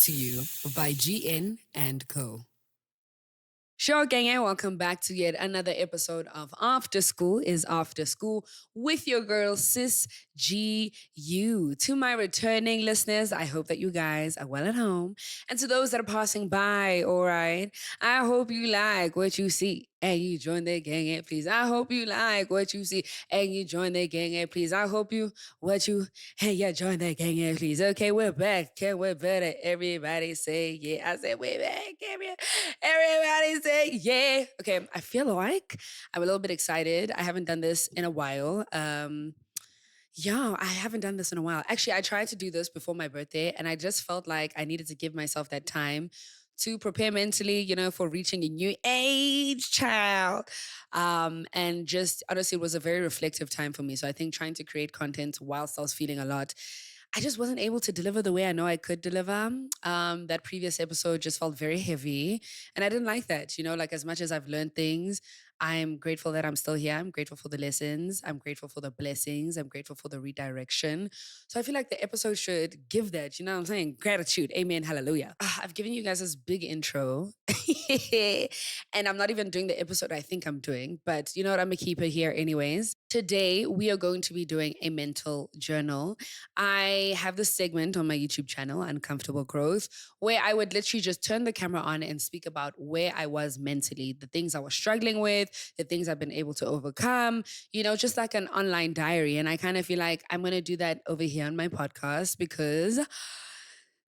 to you by G.N and Co. Sure, Genge, welcome back to yet another episode of After School is After School with your girl, Sis G.U. To my returning listeners, I hope that you guys are well at home. And to those that are passing by, all right, I hope you like what you see and you join the gang, please. I hope you like what you see and you join the gang, please. I hope you hey, yeah, join the gang, please. Okay, we're back. Can we better? Everybody say yeah. I said we're back. Everybody say yeah. Okay, I feel like I'm a little bit excited. I haven't done this in a while. Yeah, I haven't done this in a while. Actually, I tried to do this before my birthday, and I just felt like I needed to give myself that time to prepare mentally, for reaching a new age, child. And just honestly, it was a very reflective time for me. So I think trying to create content whilst I was feeling a lot, I just wasn't able to deliver the way I know I could deliver. That previous episode just felt very heavy, and I didn't like that. Like as much as I've learned things, I'm grateful that I'm still here. I'm grateful for the lessons. I'm grateful for the blessings. I'm grateful for the redirection. So I feel like the episode should give that, you know what I'm saying? Gratitude. Amen. Hallelujah. I've given you guys this big intro. And I'm not even doing the episode I think I'm doing, but you know what? I'm going to keep it here anyways. Today, we are going to be doing a mental journal. I have this segment on my YouTube channel, Uncomfortable Growth, where I would literally just turn the camera on and speak about where I was mentally, the things I was struggling with, the things I've been able to overcome, just like an online diary. And I kind of feel like I'm going to do that over here on my podcast because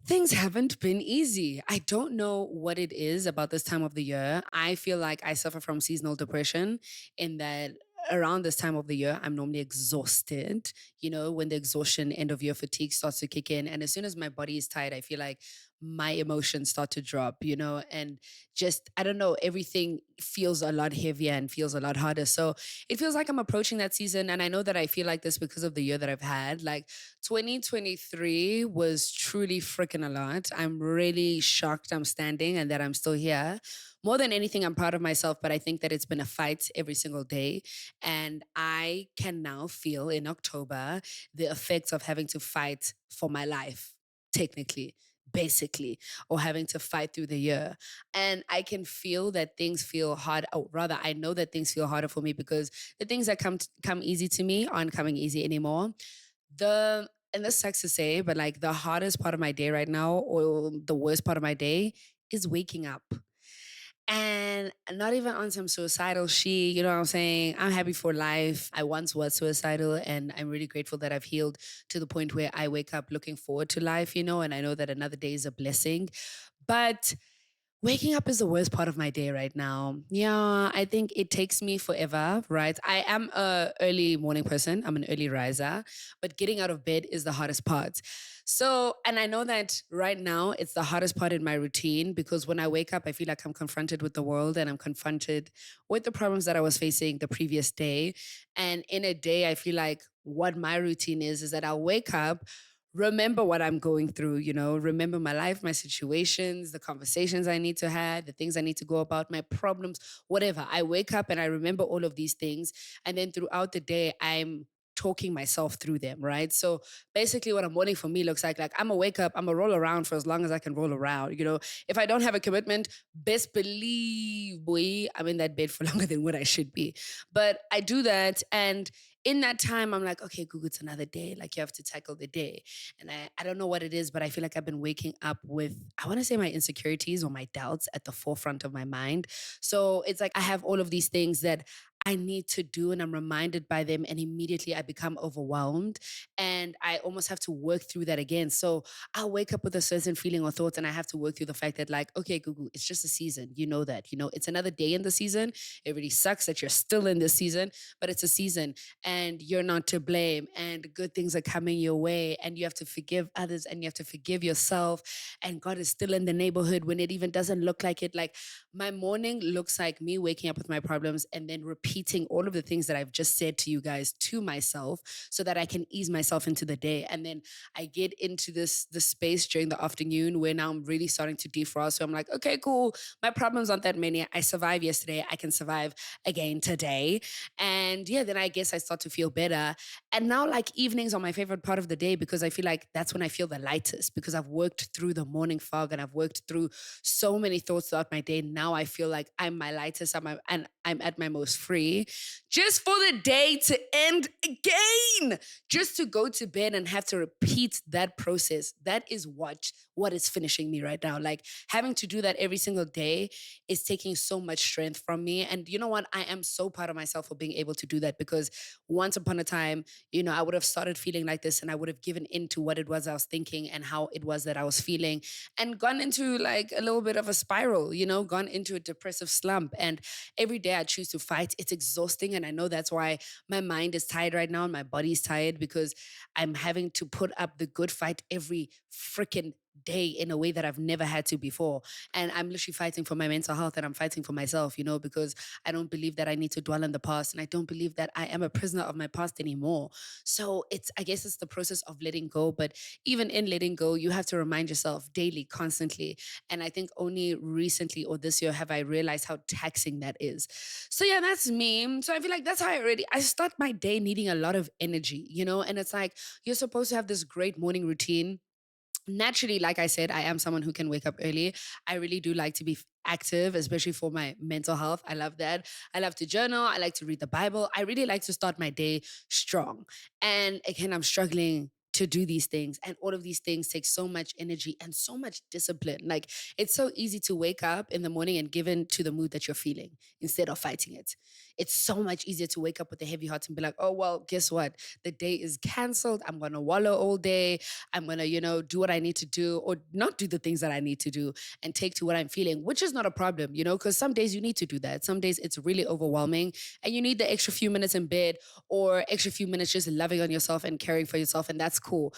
things haven't been easy. I don't know what it is about this time of the year. I feel like I suffer from seasonal depression in that around this time of the year, I'm normally exhausted, when the exhaustion, end of year fatigue starts to kick in. And as soon as my body is tired, I feel like my emotions start to drop, and just, I don't know, everything feels a lot heavier and feels a lot harder. So it feels like I'm approaching that season. And I know that I feel like this because of the year that I've had. Like 2023 was truly freaking a lot. I'm really shocked I'm standing and that I'm still here. More than anything, I'm proud of myself, but I think that it's been a fight every single day. And I can now feel in October the effects of having to fight for my life, technically, basically, or having to fight through the year. And I can feel that things feel hard, or rather, I know that things feel harder for me because the things that come easy to me aren't coming easy anymore. And this sucks to say, but like the hardest part of my day right now, or the worst part of my day, is waking up. And not even on some suicidal shit, you know what I'm saying? I'm happy for life. I once was suicidal, and I'm really grateful that I've healed to the point where I wake up looking forward to life, and I know that another day is a blessing. But waking up is the worst part of my day right now. Yeah, I think it takes me forever, right? I am a early morning person. I'm an early riser, but getting out of bed is the hardest part. So, and I know that right now it's the hardest part in my routine because when I wake up, I feel like I'm confronted with the world and I'm confronted with the problems that I was facing the previous day. And in a day, I feel like what my routine is that I'll wake up, remember what I'm going through, remember my life, my situations, the conversations I need to have, the things I need to go about, my problems, whatever. I wake up and I remember all of these things. And then throughout the day, I'm talking myself through them, right? So basically what a morning for me looks like I'm gonna wake up, I'm gonna roll around for as long as I can roll around. If I don't have a commitment, best believe, boy, I'm in that bed for longer than what I should be. But I do that, and in that time, I'm like, okay, Google, it's another day. Like you have to tackle the day. And I don't know what it is, but I feel like I've been waking up with, I want to say my insecurities or my doubts at the forefront of my mind. So it's like I have all of these things that I need to do, and I'm reminded by them, and immediately I become overwhelmed, and I almost have to work through that again. So I'll wake up with a certain feeling or thoughts, and I have to work through the fact that, like, okay, Google, it's just a season. You know that, it's another day in the season. It really sucks that you're still in this season, but it's a season, and you're not to blame, and good things are coming your way, and you have to forgive others, and you have to forgive yourself, and God is still in the neighborhood when it even doesn't look like it. Like my morning looks like me waking up with my problems and then repeating repeating all of the things that I've just said to you guys to myself so that I can ease myself into the day. And then I get into this space during the afternoon where now I'm really starting to defrost. So I'm like, okay, cool. My problems aren't that many. I survived yesterday. I can survive again today. And yeah, then I guess I start to feel better. And now, like, evenings are my favorite part of the day because I feel like that's when I feel the lightest because I've worked through the morning fog and I've worked through so many thoughts throughout my day. Now I feel like I'm my lightest and I'm at my most free. Just for the day to end again, just to go to bed and have to repeat that process. That is what is finishing me right now. Like, having to do that every single day is taking so much strength from me. And you know what? I am so proud of myself for being able to do that because once upon a time, I would have started feeling like this and I would have given in to what it was I was thinking and how it was that I was feeling and gone into like a little bit of a spiral, gone into a depressive slump. And every day I choose to fight. It's exhausting. And I know that's why my mind is tired right now and my body's tired because I'm having to put up the good fight every freaking day in a way that I've never had to before. And I'm literally fighting for my mental health and I'm fighting for myself, because I don't believe that I need to dwell in the past and I don't believe that I am a prisoner of my past anymore. So I guess it's the process of letting go. But even in letting go, you have to remind yourself daily, constantly. And I think only recently or this year have I realized how taxing that is. So yeah, that's me. So I feel like that's how I start my day needing a lot of energy, and it's like you're supposed to have this great morning routine. Naturally, like I said, I am someone who can wake up early. I really do like to be active, especially for my mental health. I love that. I love to journal. I like to read the Bible. I really like to start my day strong. And again, I'm struggling to do these things. And all of these things take so much energy and so much discipline. Like, it's so easy to wake up in the morning and give in to the mood that you're feeling instead of fighting it. It's so much easier to wake up with a heavy heart and be like, oh, well, guess what? The day is canceled. I'm going to wallow all day. I'm going to, do what I need to do or not do the things that I need to do and take to what I'm feeling, which is not a problem, because some days you need to do that. Some days it's really overwhelming and you need the extra few minutes in bed or extra few minutes just loving on yourself and caring for yourself. And that's cool.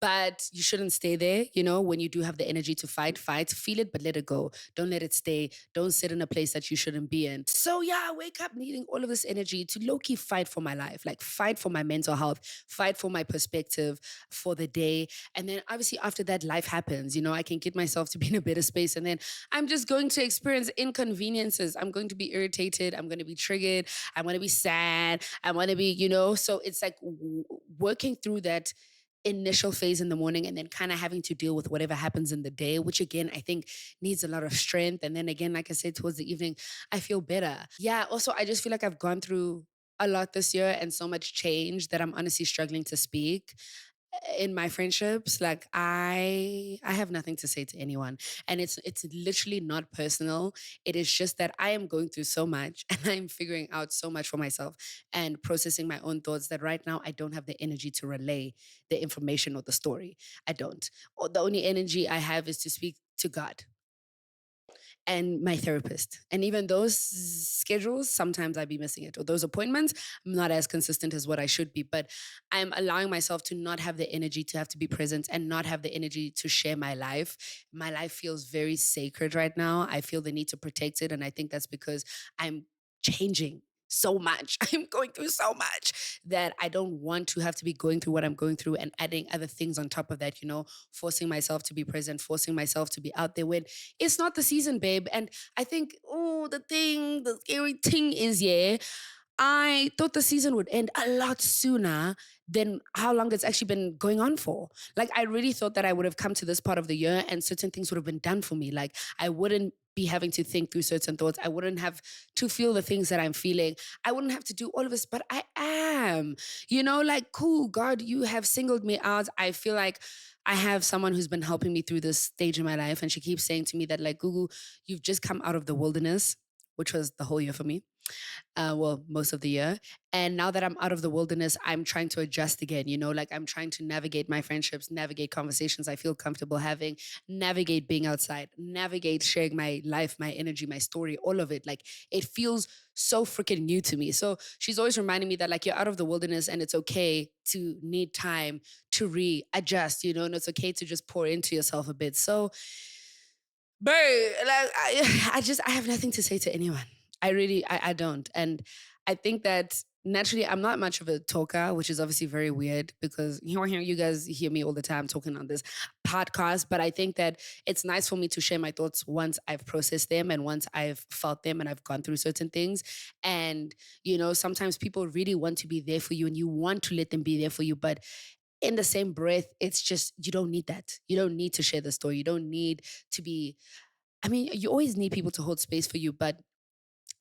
But you shouldn't stay there, when you do have the energy to fight, feel it, but let it go. Don't let it stay. Don't sit in a place that you shouldn't be in. So yeah, I wake up needing all of this energy to low-key fight for my life, like fight for my mental health, fight for my perspective for the day. And then obviously after that, life happens. I can get myself to be in a better space. And then I'm just going to experience inconveniences. I'm going to be irritated. I'm going to be triggered. I'm going to be sad. I'm going to be, so it's like working through that initial phase in the morning and then kind of having to deal with whatever happens in the day, which again, I think needs a lot of strength. And then again, like I said, towards the evening, I feel better. Yeah. Also, I just feel like I've gone through a lot this year and so much change that I'm honestly struggling to speak in my friendships. Like, I have nothing to say to anyone, and it's literally not personal. It is just that I am going through so much and I'm figuring out so much for myself and processing my own thoughts that right now I don't have the energy to relay the information or the story. I don't. Or the only energy I have is to speak to God and my therapist. And even those schedules, sometimes I'd be missing it. Or those appointments, I'm not as consistent as what I should be. But I'm allowing myself to not have the energy to have to be present and not have the energy to share my life. My life feels very sacred right now. I feel the need to protect it. And I think that's because I'm changing so much. I'm going through so much that I don't want to have to be going through what I'm going through and adding other things on top of that, forcing myself to be present, forcing myself to be out there when it's not the season, babe. And I think, the scary thing is, yeah, I thought the season would end a lot sooner than how long it's actually been going on for. Like, I really thought that I would have come to this part of the year and certain things would have been done for me. Like, I wouldn't be having to think through certain thoughts. I wouldn't have to feel the things that I'm feeling. I wouldn't have to do all of this, but I am. Like, cool, God, you have singled me out. I feel like I have someone who's been helping me through this stage in my life. And she keeps saying to me that, like, Gugu, you've just come out of the wilderness, which was the whole year for me. Well, most of the year. And now that I'm out of the wilderness, I'm trying to adjust again, like I'm trying to navigate my friendships, navigate conversations I feel comfortable having, navigate being outside, navigate sharing my life, my energy, my story, all of it. Like, it feels so freaking new to me. So she's always reminding me that, like, you're out of the wilderness and it's okay to need time to readjust, and it's okay to just pour into yourself a bit. So, bro, like, I have nothing to say to anyone. I really, I don't. And I think that naturally I'm not much of a talker, which is obviously very weird because you guys hear me all the time talking on this podcast. But I think that it's nice for me to share my thoughts once I've processed them and once I've felt them and I've gone through certain things. And, sometimes people really want to be there for you and you want to let them be there for you. But in the same breath, it's just, you don't need that. You don't need to share the story. You don't need to be, I mean, you always need people to hold space for you, but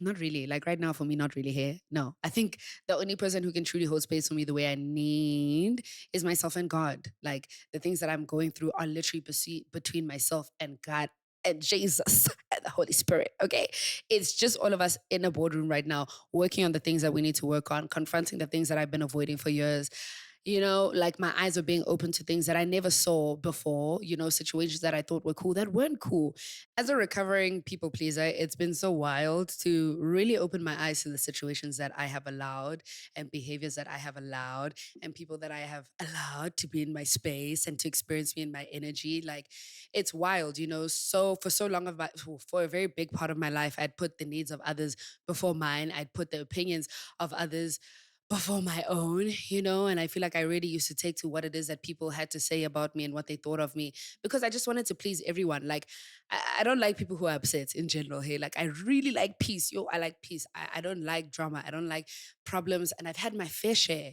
not really. Like right now, for me, not really here. No, I think the only person who can truly hold space for me the way I need is myself and God. Like the things that I'm going through are literally between myself and God and Jesus and the Holy Spirit. Okay. It's just all of us in a boardroom right now, working on the things that we need to work on, confronting the things that I've been avoiding for years. Like my eyes are being open to things that I never saw before, situations that I thought were cool that weren't cool. As a recovering people pleaser, it's been so wild to really open my eyes to the situations that I have allowed and behaviors that I have allowed and people that I have allowed to be in my space and to experience me in my energy. Like it's wild, So for so long for a very big part of my life, I'd put the needs of others before mine. I'd put the opinions of others before my own, and I feel like I really used to take to what it is that people had to say about me and what they thought of me because I just wanted to please everyone. Like, I don't like people who are upset in general here. Like, I really like peace. Yo, I like peace. I don't like drama. I don't like problems. And I've had my fair share,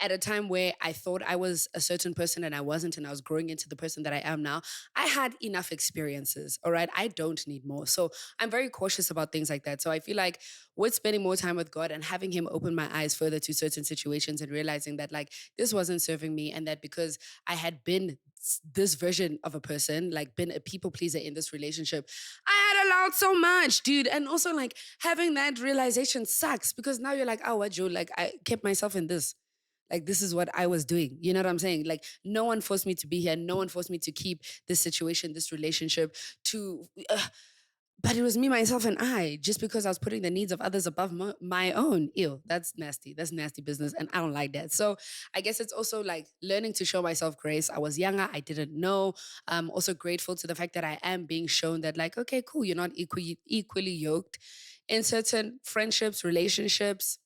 At a time where I thought I was a certain person and I wasn't, and I was growing into the person that I am now, I had enough experiences, all right? I don't need more. So I'm very cautious about things like that. So I feel like with spending more time with God and having Him open my eyes further to certain situations and realizing that, like, this wasn't serving me, and that because I had been this version of a person, like, been a people pleaser in this relationship, I had allowed so much, dude. And also, like, having that realization sucks because now you're like, oh, what, Joe? Like, I kept myself in this. Like, this is what I was doing. You know what I'm saying? Like, no one forced me to be here. No one forced me to keep this situation, this relationship, to but it was me, myself, and I, just because I was putting the needs of others above my own. Ew, that's nasty. That's nasty business. And I don't like that. So I guess it's also like learning to show myself grace. I was younger. I didn't know. I'm also grateful to the fact that I am being shown that, like, okay, cool. You're not equally yoked in certain friendships, relationships,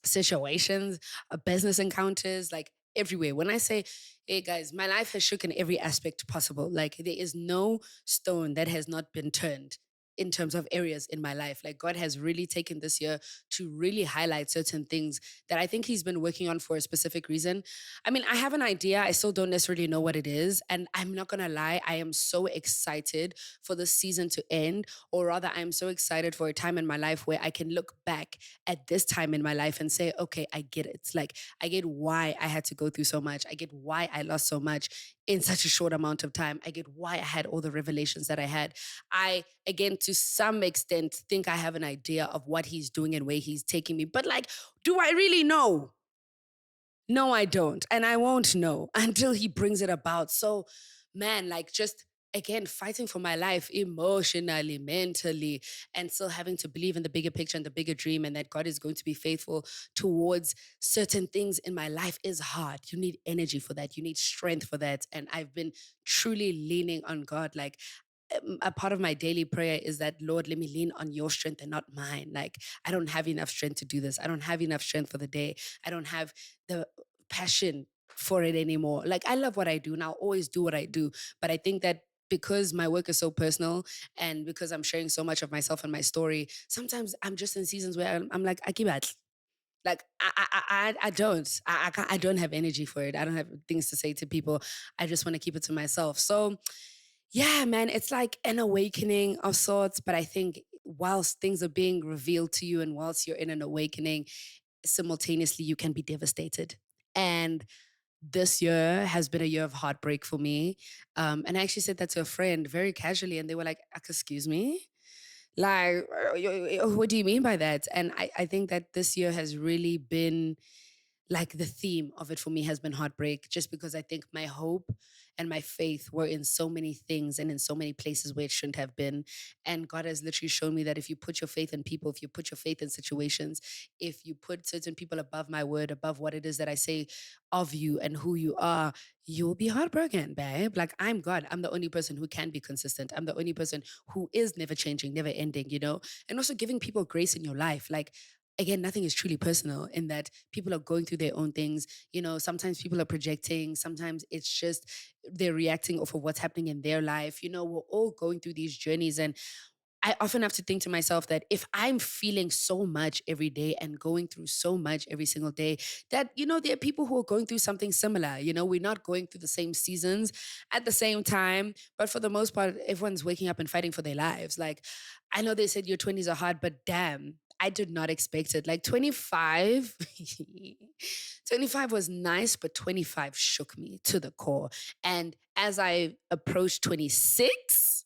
situations, business encounters, like everywhere. When I say, hey guys, my life has shook in every aspect possible. Like there is no stone that has not been turned in terms of areas in my life. Like God has really taken this year to really highlight certain things that I think He's been working on for a specific reason. I mean, I have an idea. I still don't necessarily know what it is. And I'm not going to lie, I am so excited for the season to end, or rather, I'm so excited for a time in my life where I can look back at this time in my life and say, okay, I get it. Like, I get why I had to go through so much. I get why I lost so much in such a short amount of time. I get why I had all the revelations that I had. I, again, to some extent, think I have an idea of what He's doing and where He's taking me. But, like, do I really know? No, I don't. And I won't know until He brings it about. So, man, like, just again, fighting for my life emotionally, mentally, and still having to believe in the bigger picture and the bigger dream, and that God is going to be faithful towards certain things in my life is hard. You need energy for that. You need strength for that. And I've been truly leaning on God. Like, a part of my daily prayer is that, Lord, let me lean on your strength and not mine. Like, I don't have enough strength to do this. I don't have enough strength for the day. I don't have the passion for it anymore. Like, I love what I do and I'll always do what I do. But I think that because my work is so personal and because I'm sharing so much of myself and my story, sometimes I'm just in seasons where I'm like, Akibat. Like I don't. I don't have energy for it. I don't have things to say to people. I just want to keep it to myself. So yeah, man, it's like an awakening of sorts. But I think whilst things are being revealed to you and whilst you're in an awakening, simultaneously you can be devastated. And this year has been a year of heartbreak for me. And I actually said that to a friend very casually, and they were like, excuse me? Like, what do you mean by that? And I think that this year has really been like the theme of it for me has been heartbreak, just because I think my hope and my faith were in so many things and in so many places where it shouldn't have been. And God has literally shown me that if you put your faith in people, if you put your faith in situations, if you put certain people above my word, above what it is that I say of you and who you are, you'll be heartbroken, babe. Like, I'm God. I'm the only person who can be consistent. I'm the only person who is never changing, never ending, And also giving people grace in your life. Like, again, nothing is truly personal in that people are going through their own things. Sometimes people are projecting, sometimes it's just they're reacting off of what's happening in their life. We're all going through these journeys. And I often have to think to myself that if I'm feeling so much every day and going through so much every single day, that, there are people who are going through something similar. We're not going through the same seasons at the same time, but for the most part, everyone's waking up and fighting for their lives. Like, I know they said your 20s are hard, but damn, I did not expect it. Like 25, 25 was nice, but 25 shook me to the core. And as I approached 26,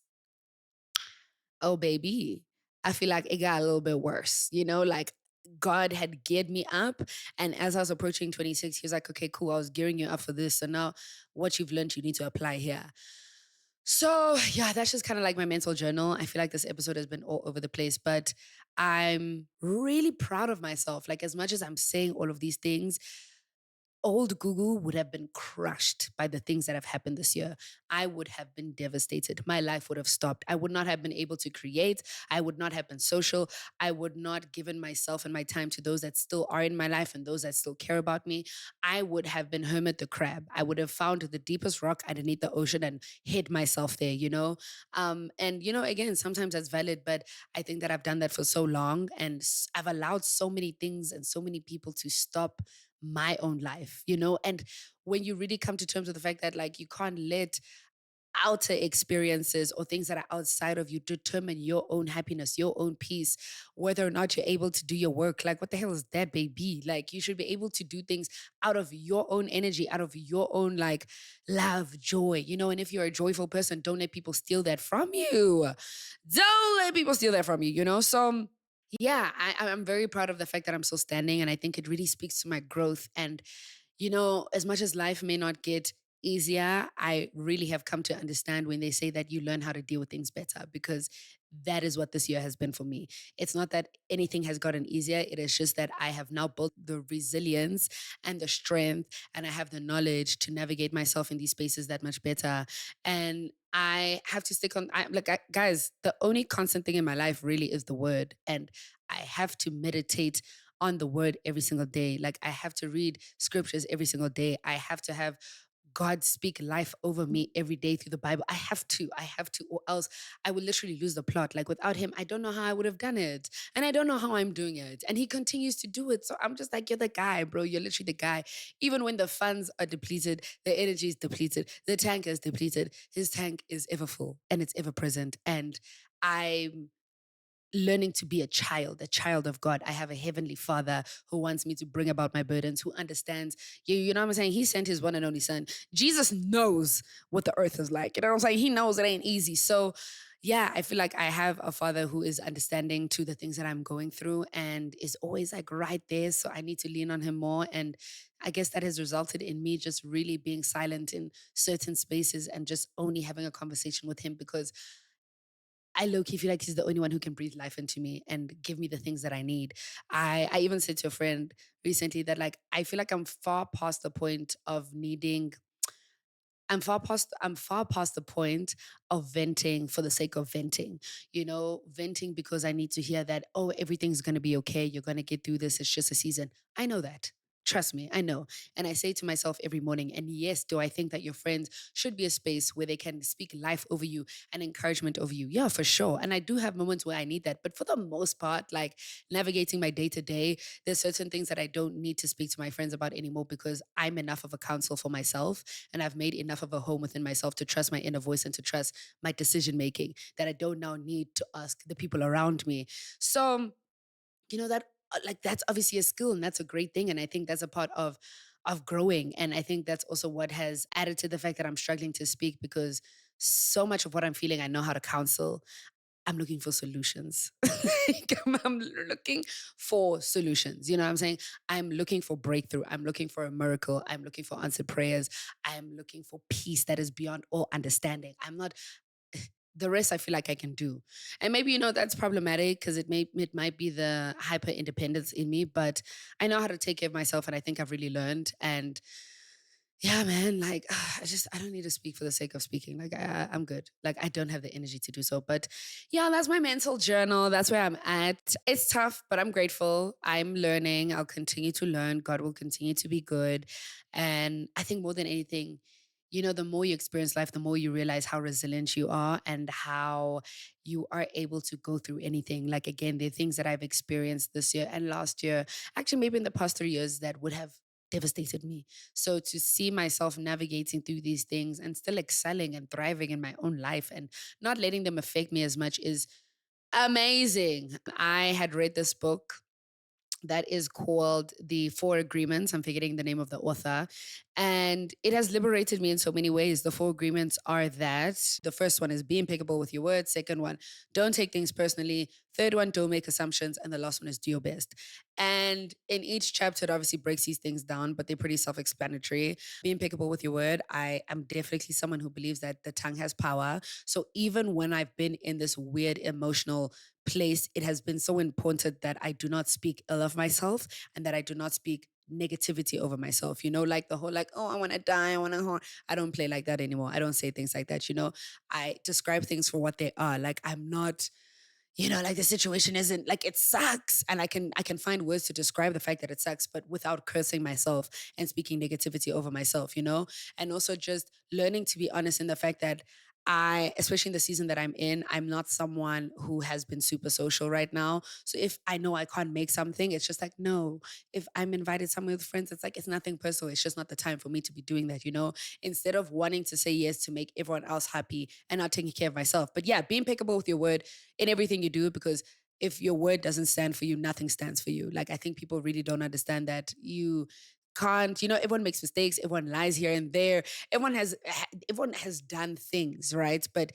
oh baby, I feel like it got a little bit worse, like God had geared me up. And as I was approaching 26, he was like, okay, cool, I was gearing you up for this. So now what you've learned, you need to apply here. So yeah, that's just kind of like my mental journal. I feel like this episode has been all over the place, but I'm really proud of myself. Like, as much as I'm saying all of these things, old Google would have been crushed by the things that have happened this year. I would have been devastated. My life would have stopped. I would not have been able to create. I would not have been social. I would not given myself and my time to those that still are in my life and those that still care about me. I would have been hermit the crab. I would have found the deepest rock underneath the ocean and hid myself there. And again, sometimes that's valid, but I think that I've done that for so long, and I've allowed so many things and so many people to stop my own life. And when you really come to terms with the fact that, like, you can't let outer experiences or things that are outside of you determine your own happiness, your own peace, whether or not you're able to do your work. Like, what the hell is that, baby? Like, you should be able to do things out of your own energy, out of your own, like, love, joy. And if you're a joyful person, don't let people steal that from you. Don't let people steal that from you. So yeah, I'm very proud of the fact that I'm still standing. And I think it really speaks to my growth. And as much as life may not get easier, I really have come to understand when they say that you learn how to deal with things better, because that is what this year has been for me. It's not that anything has gotten easier. It is just that I have now built the resilience and the strength, and I have the knowledge to navigate myself in these spaces that much better. And I have to stick on, guys, the only constant thing in my life really is the word. And I have to meditate on the word every single day. Like, I have to read scriptures every single day. I have to have God speak life over me every day through the Bible. I have to, or else I would literally lose the plot. Like, without him, I don't know how I would have done it. And I don't know how I'm doing it. And he continues to do it. So I'm just like, you're the guy, bro. You're literally the guy. Even when the funds are depleted, the energy is depleted, the tank is depleted, his tank is ever full and it's ever present. And I'm learning to be a child of God. I have a heavenly father who wants me to bring about my burdens, who understands you know what I'm saying? He sent his one and only son. Jesus knows what the earth is like. You know what I'm saying? He knows it ain't easy. So yeah, I feel like I have a father who is understanding to the things that I'm going through and is always like right there. So I need to lean on him more. And I guess that has resulted in me just really being silent in certain spaces and just only having a conversation with him, because I low key feel like he's the only one who can breathe life into me and give me the things that I need. I even said to a friend recently that, like, I feel like I'm far past the point of needing I'm far past the point of venting for the sake of venting. Venting because I need to hear that, oh, everything's gonna be okay. You're gonna get through this. It's just a season. I know that. Trust me, I know. And I say to myself every morning, and yes, do I think that your friends should be a space where they can speak life over you and encouragement over you? Yeah, for sure. And I do have moments where I need that. But for the most part, like, navigating my day to day, there's certain things that I don't need to speak to my friends about anymore, because I'm enough of a counsel for myself, and I've made enough of a home within myself to trust my inner voice and to trust my decision making, that I don't now need to ask the people around me. So, that like, that's obviously a skill, and that's a great thing, and I think that's a part of growing. And I think that's also what has added to the fact that I'm struggling to speak, because so much of what I'm feeling, I know how to counsel. I'm looking for solutions. Like, I'm looking for solutions. You know what I'm saying? I'm looking for breakthrough. I'm looking for a miracle. I'm looking for answered prayers. I'm looking for peace that is beyond all understanding. I'm not, the rest I feel like I can do. And maybe, that's problematic, because it might be the hyper independence in me, but I know how to take care of myself, and I think I've really learned. And yeah, man, like I don't need to speak for the sake of speaking. Like I'm good. Like I don't have the energy to do so. But yeah, that's my mental journal. That's where I'm at. It's tough, but I'm grateful. I'm learning. I'll continue to learn. God will continue to be good. And I think more than anything, the more you experience life, the more you realize how resilient you are and how you are able to go through anything. Like again, the things that I've experienced this year and last year, actually maybe in the past 3 years, that would have devastated me. So to see myself navigating through these things and still excelling and thriving in my own life and not letting them affect me as much is amazing. I had read this book that is called The Four Agreements. I'm forgetting the name of the author. And it has liberated me in so many ways. The four agreements are that the first one is be impeccable with your words. Second one, don't take things personally. Third one, don't make assumptions. And the last one is do your best. And in each chapter, it obviously breaks these things down, but they're pretty self explanatory. Be impeccable with your word. I am definitely someone who believes that the tongue has power. So even when I've been in this weird emotional place, it has been so important that I do not speak ill of myself and that I do not speak negativity over myself. Like the whole like, oh, I want to die, I want to. I don't play like that anymore. I don't say things like that. I describe things for what they are. Like I'm not like the situation isn't like it sucks, and I can find words to describe the fact that it sucks, but without cursing myself and speaking negativity over myself. And also just learning to be honest in the fact that especially in the season that I'm in, I'm not someone who has been super social right now. So if I know I can't make something, it's just like, no. If I'm invited somewhere with friends, it's like, it's nothing personal. It's just not the time for me to be doing that, instead of wanting to say yes to make everyone else happy and not taking care of myself. But yeah, be impeccable with your word in everything you do, because if your word doesn't stand for you, nothing stands for you. Like I think people really don't understand that you can't, everyone makes mistakes, everyone lies here and there, everyone has done things, right? But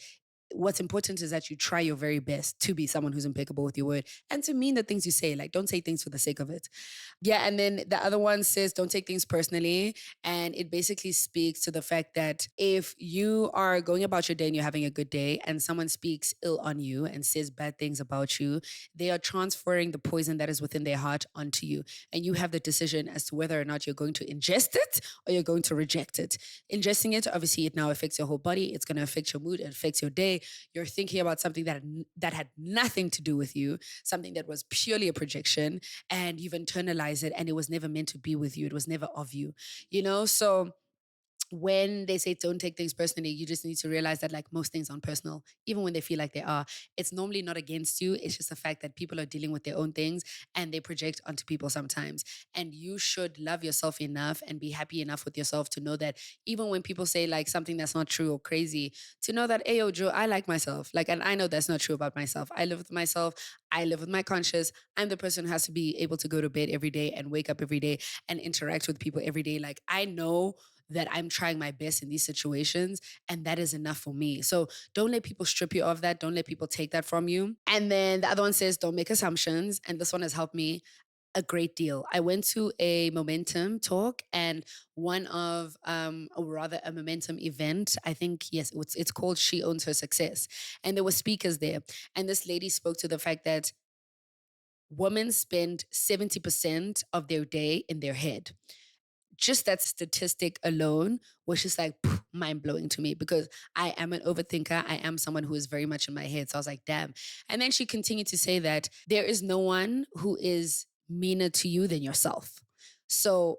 what's important is that you try your very best to be someone who's impeccable with your word and to mean the things you say. Like don't say things for the sake of it. Yeah, and then the other one says don't take things personally. And it basically speaks to the fact that if you are going about your day and you're having a good day and someone speaks ill on you and says bad things about you, they are transferring the poison that is within their heart onto you. And you have the decision as to whether or not you're going to ingest it or you're going to reject it. Ingesting it, obviously, it now affects your whole body. It's going to affect your mood. It affects your day. You're thinking about something that had nothing to do with you, something that was purely a projection, and you've internalized it, and it was never meant to be with you. It was never of you, So when they say don't take things personally, you just need to realize that like most things aren't personal, even when they feel like they are. It's normally not against you. It's just the fact that people are dealing with their own things and they project onto people sometimes. And you should love yourself enough and be happy enough with yourself to know that even when people say like something that's not true or crazy, to know that, hey, yo, Joe, I like myself. Like, and I know that's not true about myself. I live with myself. I live with my conscience. I'm the person who has to be able to go to bed every day and wake up every day and interact with people every day. Like, I know that I'm trying my best in these situations, and that is enough for me. So don't let people strip you of that. Don't let people take that from you. And then the other one says, don't make assumptions. And this one has helped me a great deal. I went to a momentum talk and or rather a momentum event. I think, yes, it's called She Owns Her Success. And there were speakers there. And this lady spoke to the fact that women spend 70% of their day in their head. Just that statistic alone was just like mind blowing to me, because I am an overthinker. I am someone who is very much in my head. So I was like, damn. And then she continued to say that there is no one who is meaner to you than yourself. So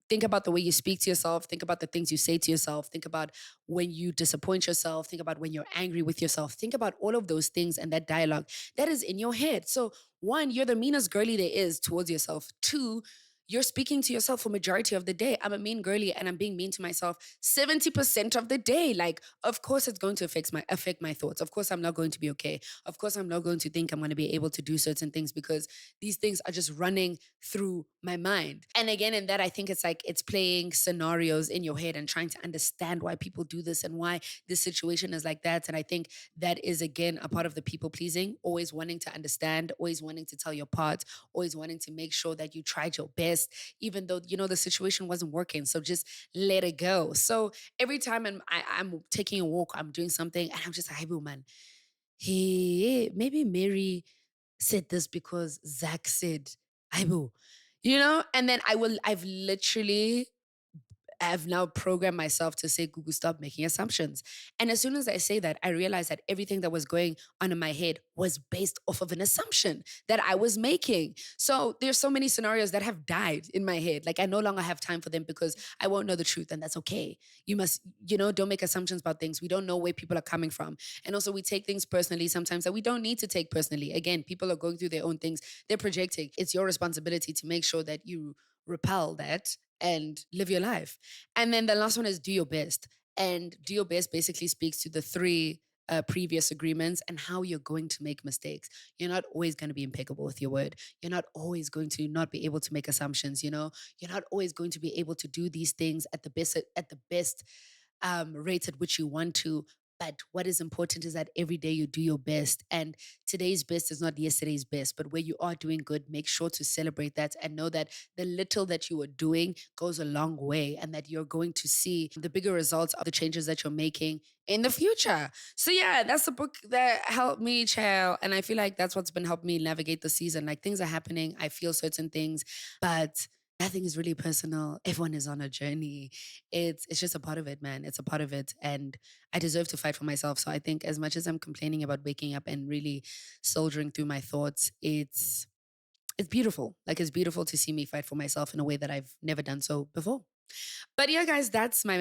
think about the way you speak to yourself. Think about the things you say to yourself. Think about when you disappoint yourself. Think about when you're angry with yourself. Think about all of those things and that dialogue that is in your head. So one, you're the meanest girly there is towards yourself. Two, you're speaking to yourself for majority of the day. I'm a mean girly and I'm being mean to myself 70% of the day. Like, of course it's going to affect my thoughts. Of course I'm not going to be okay. Of course I'm not going to think I'm going to be able to do certain things, because these things are just running through my mind. And again, in that, I think it's like it's playing scenarios in your head and trying to understand why people do this and why this situation is like that. And I think that is again a part of the people pleasing, always wanting to understand, always wanting to tell your part, always wanting to make sure that you tried your best, even though the situation wasn't working. So just let it go. So every time I'm taking a walk, I'm doing something, and I'm just like, hey, man, hey, maybe Mary said this because Zach said, Aibu, and then I've literally I've now programmed myself to say, Google, stop making assumptions. And as soon as I say that, I realize that everything that was going on in my head was based off of an assumption that I was making. So there's so many scenarios that have died in my head. Like I no longer have time for them because I won't know the truth, and that's okay. You must, don't make assumptions about things. We don't know where people are coming from. And also we take things personally sometimes that we don't need to take personally. Again, people are going through their own things. They're projecting. It's your responsibility to make sure that you repel that and live your life. And then the last one is do your best. And do your best basically speaks to the three previous agreements and how you're going to make mistakes. You're not always going to be impeccable with your word. You're not always going to not be able to make assumptions. You're not always going to be able to do these things at the best rate at which you want to. But what is important is that every day you do your best. And today's best is not yesterday's best. But where you are doing good, make sure to celebrate that and know that the little that you are doing goes a long way and that you're going to see the bigger results of the changes that you're making in the future. So yeah, that's the book that helped me, child. And I feel like that's what's been helping me navigate the season. Like things are happening. I feel certain things, but nothing is really personal. Everyone is on a journey. It's just a part of it, man. It's a part of it. And I deserve to fight for myself. So I think as much as I'm complaining about waking up and really soldiering through my thoughts, it's beautiful. Like it's beautiful to see me fight for myself in a way that I've never done so before. But yeah, guys, that's my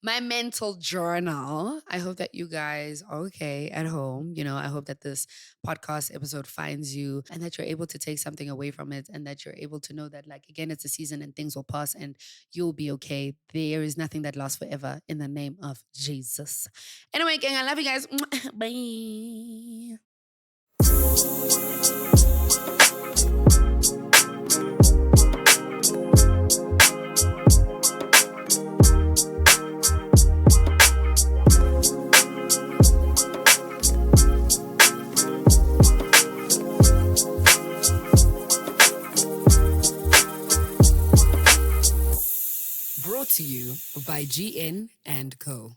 my mental journal. I hope that you guys are okay at home. I hope that this podcast episode finds you and that you're able to take something away from it and that you're able to know that, like, again, it's a season and things will pass and you'll be okay. There is nothing that lasts forever in the name of Jesus. Anyway, gang, I love you guys. Bye. Brought to you by G.N. Co.